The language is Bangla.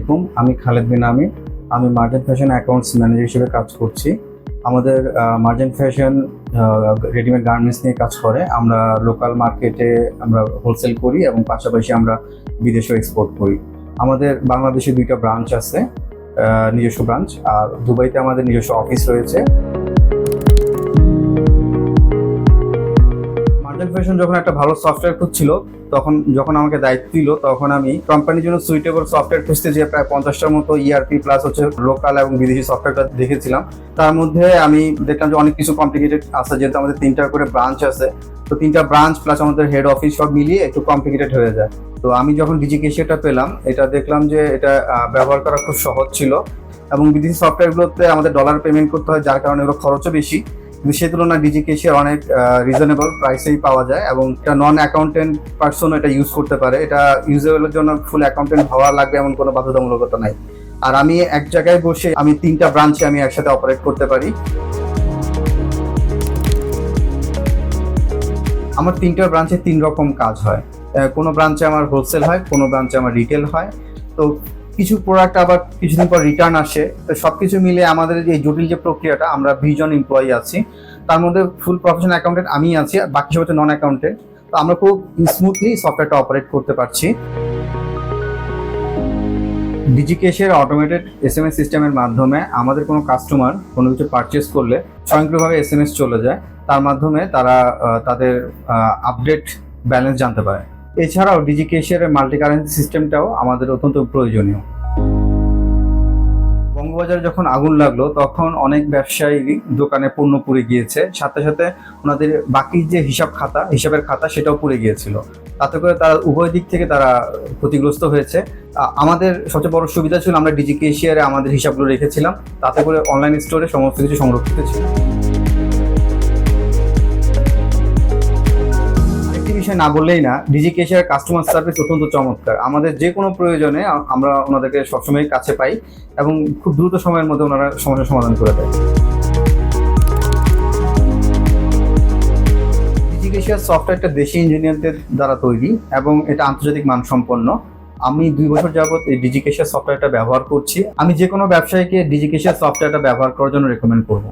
আলাইকুম, আমি খালেদ বিন আমির। আমি মার্জেন্ট ফ্যাশন অ্যাকাউন্টস ম্যানেজার হিসেবে কাজ করছি। আমাদের মার্জেন্ট ফ্যাশন রেডিমেড গার্মেন্টস নিয়ে কাজ করে। আমরা লোকাল মার্কেটে আমরা হোলসেল করি এবং পাশাপাশি আমরা বিদেশেও এক্সপোর্ট করি। আমাদের বাংলাদেশে 2টা ব্রাঞ্চ আছে, নিজস্ব ব্রাঞ্চ, আর দুবাইতে আমাদের নিজস্ব অফিস রয়েছে। মার্জেন্ট ফ্যাশন যখন একটা ভালো সফটওয়্যার খুঁজছিল, যখন আমাকে দায়িত্ব দিল, তখন আমি কোম্পানির জন্য সুইটেবল সফটওয়্যার খুঁজতে যে প্রায় 50টার মতো ইআরপি প্লাস হচ্ছে লোকাল এবং বিদেশি সফটওয়্যারটা দেখেছিলাম। তার মধ্যে আমি দেখলাম যে অনেক কিছু কমপ্লিকেটেড আছে, যেহেতু আমাদের 3টা করে ব্রাঞ্চ আছে। তো 3টা ব্রাঞ্চ প্লাস আমাদের হেড অফিস সব মিলিয়ে একটু কমপ্লিকেটেড হয়ে যায়। তো আমি যখন ডিজিকেশিয়াটা পেলাম, এটা দেখলাম যে এটা ব্যবহার করা খুব সহজ ছিল এবং বিদেশি সফটওয়্যারগুলোতে আমাদের ডলার পেমেন্ট করতে হয়, যার কারণে এগুলো খরচও বেশি। কিন্তু সেই তুলনায় ডিজিকেশিয়ার অনেক রিজনেবল প্রাইসেই পাওয়া যায় এবং এটা নন অ্যাকাউন্টেন্ট পার্সনও এটা ইউজ করতে পারে। এটা ইউজেবলের জন্য ফুল অ্যাকাউন্টেন্ট হওয়া লাগবে এমন কোনো বাধ্যতামূলকতা নাই। আর আমি এক জায়গায় বসে আমি 3টা ব্রাঞ্চে আমি একসাথে অপারেট করতে পারি। আমার 3টা ব্রাঞ্চে 3 রকম কাজ হয়। কোনো ব্রাঞ্চে আমার হোলসেল হয়, কোনো ব্রাঞ্চে আমার রিটেল হয়। তো কিছু প্রোডাক্ট আবার কিছুদিন পর রিটার্ন আসে। তো সবকিছু মিলে আমাদের এই জটিল যে প্রক্রিয়াটা, আমরা 20 জন এমপ্লয়ি আছি, তার মধ্যে ফুল প্রফেশনাল অ্যাকাউন্টেন্ট আমি আছি, আর বাকি সব হচ্ছে নন অ্যাকাউন্টেন্ট। তো আমরা খুব স্মুথলি সফটওয়্যারটা অপারেট করতে পারছি। ডিজিকেশের অটোমেটেড এসএমএস সিস্টেমের মাধ্যমে আমাদের কোনো কাস্টমার কোনো কিছু পারচেস করলে স্বয়ংক্রিয়ভাবে এসএমএস চলে যায়। তার মাধ্যমে তারা তাদের আপডেট ব্যালেন্স জানতে পারে। এছাড়াও ডিজিকেশের মাল্টি কারেন্সি সিস্টেমটাও আমাদের অত্যন্ত প্রয়োজনীয়। বঙ্গবাজারে যখন আগুন লাগলো, তখন অনেক ব্যবসায়ী দোকানে পণ্য পুড়ে গিয়েছে, সাথে সাথে ওনাদের বাকি যে হিসাবের খাতা সেটাও পুড়ে গিয়েছিল। তাতে করে তারা উভয় দিক থেকে তারা ক্ষতিগ্রস্ত হয়েছে। আমাদের সবচেয়ে বড় সুবিধা ছিল আমরা ডিজিকেশিয়ারে আমাদের হিসাবগুলো রেখেছিলাম, তাতে করে অনলাইন স্টোরে সমস্ত কিছু সংরক্ষিত ছিল। বিষয় না বললেই না, ডিজিকেশিয়ার কাস্টমার সার্ভিস অত্যন্ত চমৎকার। আমাদের যে কোনো প্রয়োজনে আমরা ওনাদেরকে সবসময় কাছে পাই এবং খুব দ্রুত সময়ের মধ্যে ওনারা সমস্যার সমাধান করে দেয়। ডিজিকেশিয়ার সফটওয়্যারটা দেশি ইঞ্জিনিয়ারদের দ্বারা তৈরি এবং এটা আন্তর্জাতিক মানসম্পন্ন। আমি 2 বছর যাবত এই ডিজিকেশিয়ার সফটওয়্যারটা ব্যবহার করছি। আমি যে কোনো ব্যবসায়ীকে ডিজিকেশিয়ার সফটওয়্যারটা ব্যবহার করার জন্য রেকমেন্ড করবো।